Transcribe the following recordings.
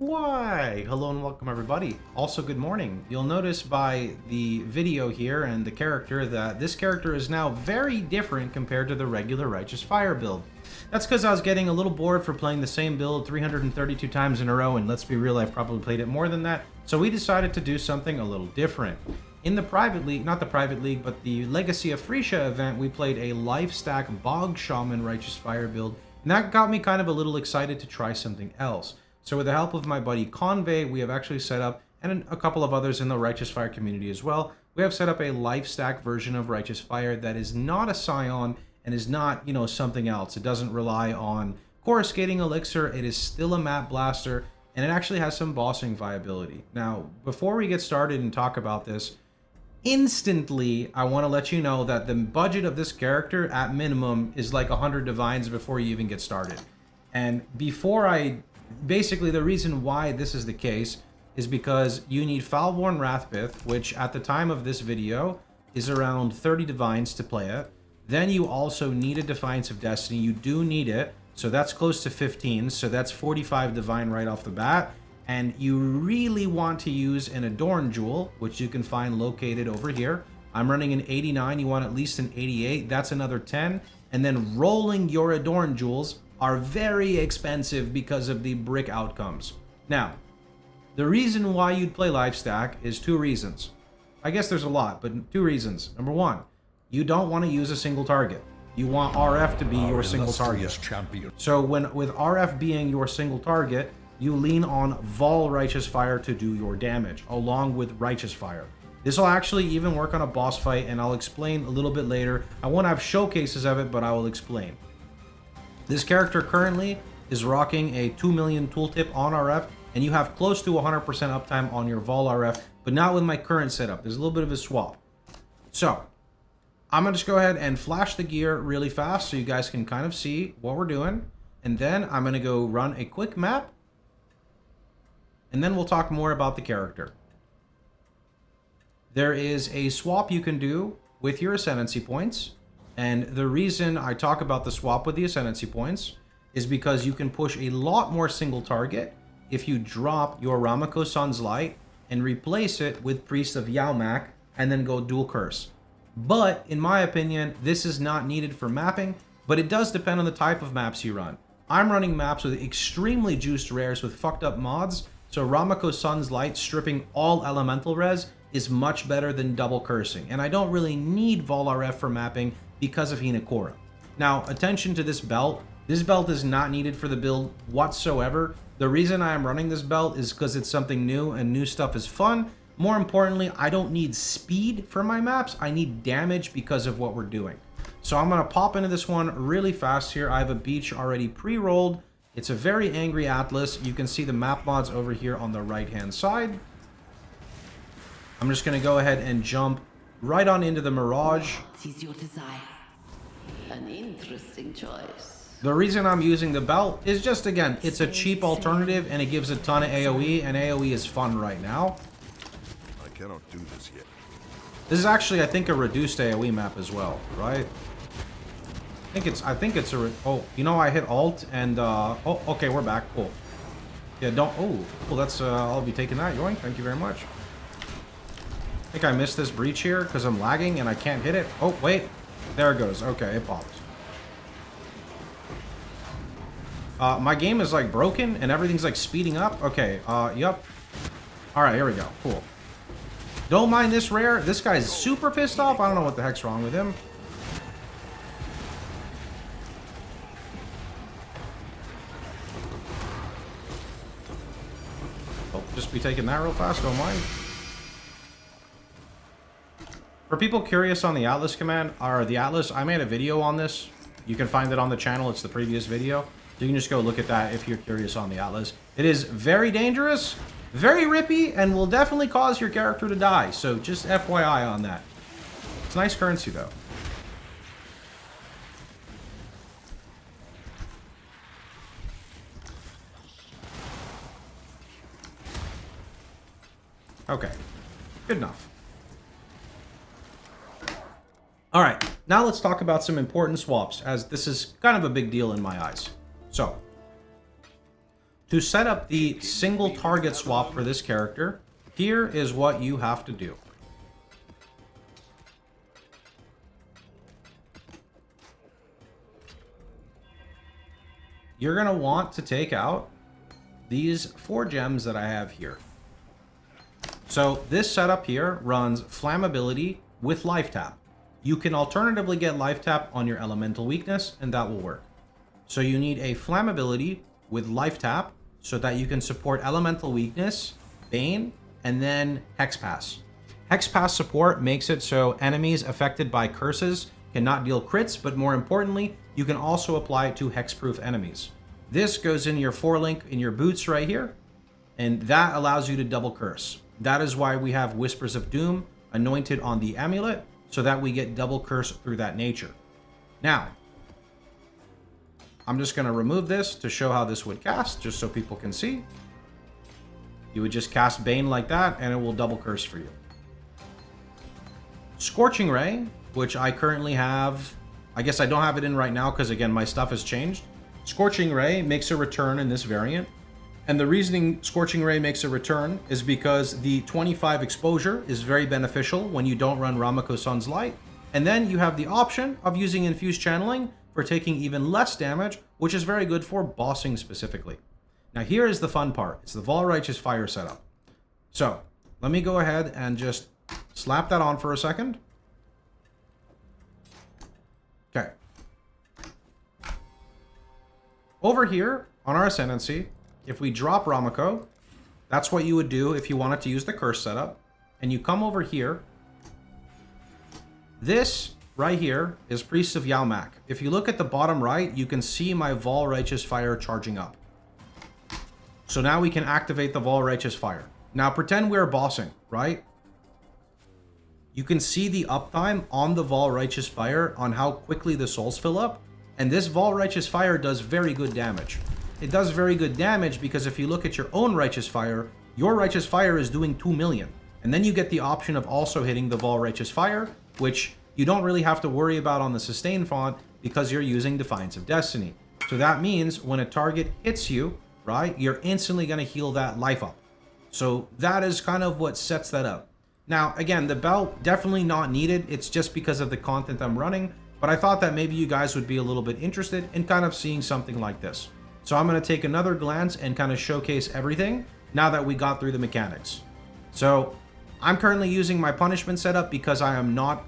Why? Hello and welcome everybody. Also good morning. You'll notice by the video here and the character that this character is now very different compared to the regular Righteous Fire build. That's because I was getting a little bored for playing the same build 332 times in a row, and let's be real, I've probably played it more than that, so we decided to do something a little different. In the private league, not the private league, but the Legacy of Frisia event, we played a Lifestack Bog Shaman Righteous Fire build, and that got me kind of a little excited to try something else. So with the help of my buddy Convey, we have actually set up, and a couple of others in the Righteous Fire community as well, we have set up a Lifestack version of Righteous Fire that is not a Scion and is not, something else. It doesn't rely on Coruscating Elixir, it is still a map blaster, and it actually has some bossing viability. Now, before we get started and talk about this, instantly, I want to let you know that the budget of this character, at minimum, is like 100 divines before you even get started. And basically, the reason why this is the case is because you need Foulborn Wrathbith, which at the time of this video is around 30 divines to play it. Then you also need a Defiance of Destiny. You do need it, so that's close to 15, so that's 45 divine right off the bat. And you really want to use an Adorn Jewel, which you can find located over here. I'm running an 89, you want at least an 88, that's another 10. And then rolling your Adorn Jewels are very expensive because of the brick outcomes. Now, the reason why you'd play Lifestack is two reasons. I guess there's a lot, but two reasons. Number one, you don't want to use a single target. You want RF to be your single target. So with RF being your single target, you lean on Vol Righteous Fire to do your damage, along with Righteous Fire. This will actually even work on a boss fight, and I'll explain a little bit later. I won't have showcases of it, but I will explain. This character currently is rocking a 2 million tooltip on RF, and you have close to 100% uptime on your Vol RF, but not with my current setup. There's a little bit of a swap. So, I'm going to just go ahead and flash the gear really fast so you guys can kind of see what we're doing. And then I'm going to go run a quick map, and then we'll talk more about the character. There is a swap you can do with your Ascendancy points. And the reason I talk about the swap with the Ascendancy points is because you can push a lot more single target if you drop your Ramako Sun's Light and replace it with Priest of Yaumak and then go dual curse. But in my opinion, this is not needed for mapping, but it does depend on the type of maps you run. I'm running maps with extremely juiced rares with fucked up mods, so Ramako Sun's Light stripping all elemental res is much better than double cursing, and I don't really need Vol RF for mapping because of Hinekora. Now, attention to this belt. This belt is not needed for the build whatsoever. The reason I am running this belt is because it's something new, and new stuff is fun. More importantly, I don't need speed for my maps. I need damage because of what we're doing. So I'm going to pop into this one really fast here. I have a beach already pre-rolled. It's a very angry Atlas. You can see the map mods over here on the right-hand side. I'm just going to go ahead and jump right on into the Mirage. Is your desire. An interesting choice. The reason I'm using the belt is just, again, it's a cheap alternative and it gives a ton of AoE, and AoE is fun right now. I cannot do this yet. This is actually, I think, a reduced AoE map as well, right? I think it's a, oh, I hit Alt and, oh, okay, we're back, cool. Yeah, cool, that's, I'll be taking that, Yoink, thank you very much. I think I missed this breach here because I'm lagging and I can't hit it. Oh, wait. There it goes. Okay, it popped. My game is like broken and everything's like speeding up. Okay, yep. Alright, here we go. Cool. Don't mind this rare. This guy's super pissed off. I don't know what the heck's wrong with him. Oh, just be taking that real fast. Don't mind. For people curious on the Atlas command, or the Atlas, I made a video on this. You can find it on the channel. It's the previous video. You can just go look at that if you're curious on the Atlas. It is very dangerous, very rippy, and will definitely cause your character to die. So just FYI on that. It's nice currency, though. Okay. Good enough. Alright, now let's talk about some important swaps, as this is kind of a big deal in my eyes. So, To set up the single target swap for this character, here is what you have to do. You're going to want to take out these 4 gems that I have here. So this setup here runs flammability with life tap. You can alternatively get life tap on your elemental weakness, and that will work. So you need a flammability with life tap so that you can support elemental weakness, Bane, and then Hex Pass. Hex Pass support makes it so enemies affected by curses cannot deal crits, but more importantly, you can also apply it to hexproof enemies. This goes in your 4-link in your boots right here, and that allows you to double curse. That is why we have Whispers of Doom anointed on the amulet, so that we get double curse through that nature. Now, I'm just going to remove this to show how this would cast, just so people can see. You would just cast Bane like that, and it will double curse for you. Scorching Ray, which I currently have... I guess I don't have it in right now because, again, my stuff has changed. Scorching Ray makes a return in this variant. And the reasoning Scorching Ray makes a return is because the 25 exposure is very beneficial when you don't run Ramako Sun's Light. And then you have the option of using Infused Channeling for taking even less damage, which is very good for bossing specifically. Now here is the fun part. It's the Vol Righteous Fire setup. So, let me go ahead and just slap that on for a second. Okay. Over here, on our Ascendancy, if we drop Ramako, that's what you would do if you wanted to use the curse setup. And you come over here. This right here is Priest of Yalmak. If you look at the bottom right, you can see my Vol Righteous Fire charging up. So now we can activate the Vol Righteous Fire. Now pretend we're bossing, right? You can see the uptime on the Vol Righteous Fire on how quickly the souls fill up. And this Vol Righteous Fire does very good damage. It does very good damage because if you look at your own Righteous Fire, your Righteous Fire is doing 2 million. And then you get the option of also hitting the Vol Righteous Fire, which you don't really have to worry about on the sustain font because you're using Defiance of Destiny. So that means when a target hits you, right, you're instantly going to heal that life up. So that is kind of what sets that up. Now, again, the belt, definitely not needed. It's just because of the content I'm running. But I thought that maybe you guys would be a little bit interested in kind of seeing something like this. So I'm going to take another glance and kind of showcase everything now that we got through the mechanics. So I'm currently using my punishment setup because I am not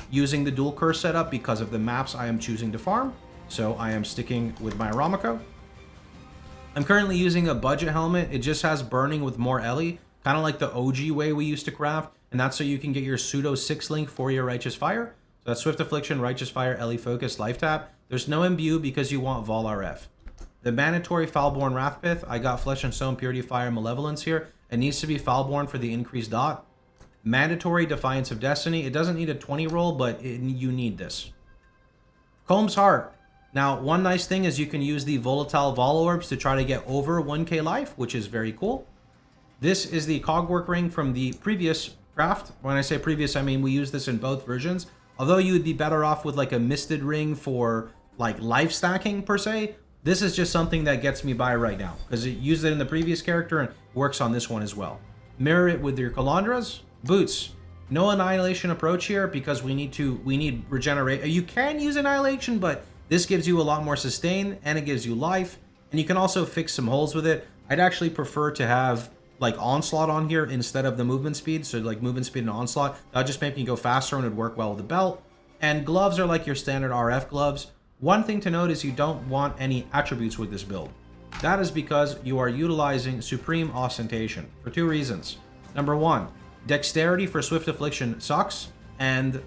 using the dual curse setup because of the maps I am choosing to farm. So I am sticking with my Ramako. I'm currently using a budget helmet. It just has burning with more Ellie, kind of like the OG way we used to craft. And that's so you can get your pseudo 6-link for your Righteous Fire. So that's Swift Affliction, Righteous Fire, Ellie Focus, Life Tap. There's no imbue because you want Vol RF. The mandatory Foulborn Wrathpith, I got Flesh and Stone, Purity Fire, Malevolence here. It needs to be Foulborn for the increased dot. Mandatory Defiance of Destiny. It doesn't need a 20 roll, but you need this. Comb's Heart. Now, one nice thing is you can use the Volatile Vol Orbs to try to get over 1k life, which is very cool. This is the Cogwork Ring from the previous craft. When I say previous, I mean we use this in both versions. Although you would be better off with like a Misted Ring for like life stacking per se, this is just something that gets me by right now because it used it in the previous character and works on this one as well. Mirror it with your Calandras. Boots. No Annihilation approach here because we need regenerate. You can use Annihilation, but this gives you a lot more sustain and it gives you life. And you can also fix some holes with it. I'd actually prefer to have like Onslaught on here instead of the movement speed. So like movement speed and Onslaught, that'll just make me go faster and it'd work well with the belt. And gloves are like your standard RF gloves. One thing to note is you don't want any attributes with this build. That is because you are utilizing Supreme Ostentation for 2 reasons. Number 1, Dexterity for Swift Affliction sucks, and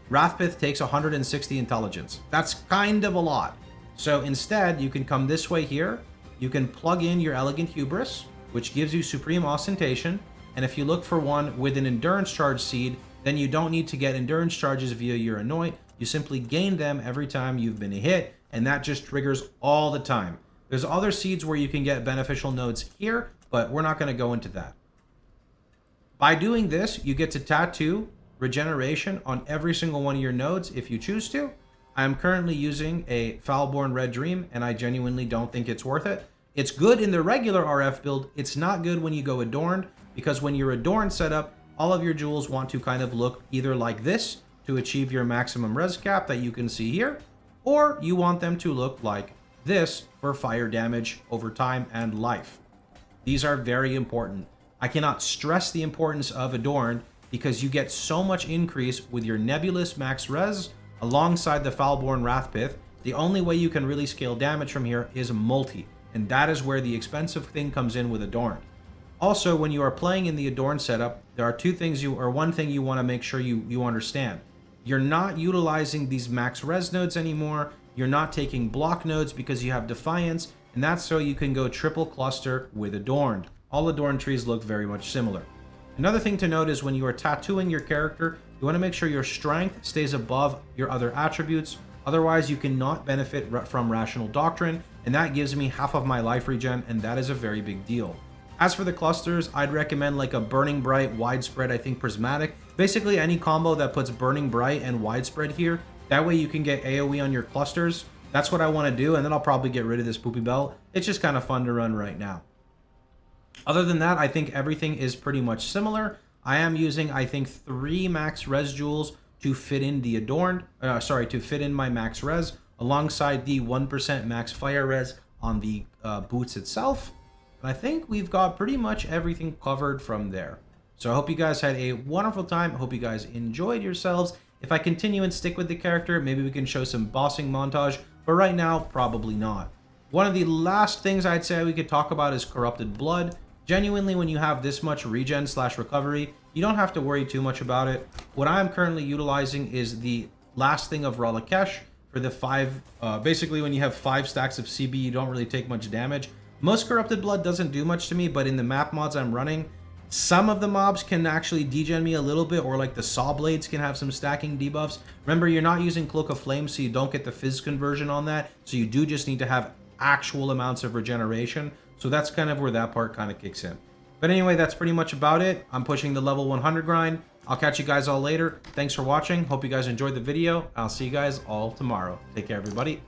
Wrathpith takes 160 intelligence. That's kind of a lot. So instead, you can come this way here. You can plug in your Elegant Hubris, which gives you Supreme Ostentation. And if you look for one with an Endurance Charge seed, then you don't need to get Endurance Charges via your Anoint. You simply gain them every time you've been hit, and that just triggers all the time. There's other seeds where you can get beneficial nodes here, but we're not going to go into that. By doing this, you get to tattoo regeneration on every single one of your nodes if you choose to. I'm currently using a Foulborn Red Dream, and I genuinely don't think it's worth it. It's good in the regular RF build. It's not good when you go adorned, because when you're adorned setup, all of your jewels want to kind of look either like this to achieve your maximum res cap that you can see here, or you want them to look like this for fire damage over time and life. These are very important. I cannot stress the importance of adorned because you get so much increase with your nebulous max res alongside the Foulborn Wrathpith. The only way you can really scale damage from here is multi, and that is where the expensive thing comes in with adorned. Also, when you are playing in the adorned setup, there are one thing you want to make sure you understand. You're not utilizing these max res nodes anymore. You're not taking block nodes because you have Defiance, and that's so you can go triple cluster with adorned. All adorned trees look very much similar. Another thing to note is when you are tattooing your character, you want to make sure your strength stays above your other attributes. Otherwise, you cannot benefit from Rational Doctrine, and that gives me half of my life regen, and that is a very big deal. As for the clusters, I'd recommend like a Burning Bright, Widespread, I think Prismatic. Basically any combo that puts Burning Bright and Widespread here. That way you can get AoE on your clusters. That's what I want to do, and then I'll probably get rid of this Poopy Belt. It's just kind of fun to run right now. Other than that, I think everything is pretty much similar. I am using, I think, 3 max res jewels to fit in the adorned, to fit in my max res, alongside the 1% max fire res on the boots itself. And I think we've got pretty much everything covered from there. So I hope you guys had a wonderful time. I hope you guys enjoyed yourselves. If I continue and stick with the character, maybe we can show some bossing montage, but right now, probably not. One of the last things I'd say we could talk about is Corrupted Blood. Genuinely, when you have this much regen / recovery, you don't have to worry too much about it. What I'm currently utilizing is the last thing of Ralakesh for the 5, basically when you have 5 stacks of CB, you don't really take much damage. Most Corrupted Blood doesn't do much to me, but in the map mods I'm running, some of the mobs can actually degen me a little bit, or like the Saw Blades can have some stacking debuffs. Remember, you're not using Cloak of Flame, so you don't get the Fizz conversion on that, so you do just need to have actual amounts of regeneration. So that's kind of where that part kind of kicks in. But anyway, that's pretty much about it. I'm pushing the level 100 grind. I'll catch you guys all later. Thanks for watching. Hope you guys enjoyed the video. I'll see you guys all tomorrow. Take care, everybody.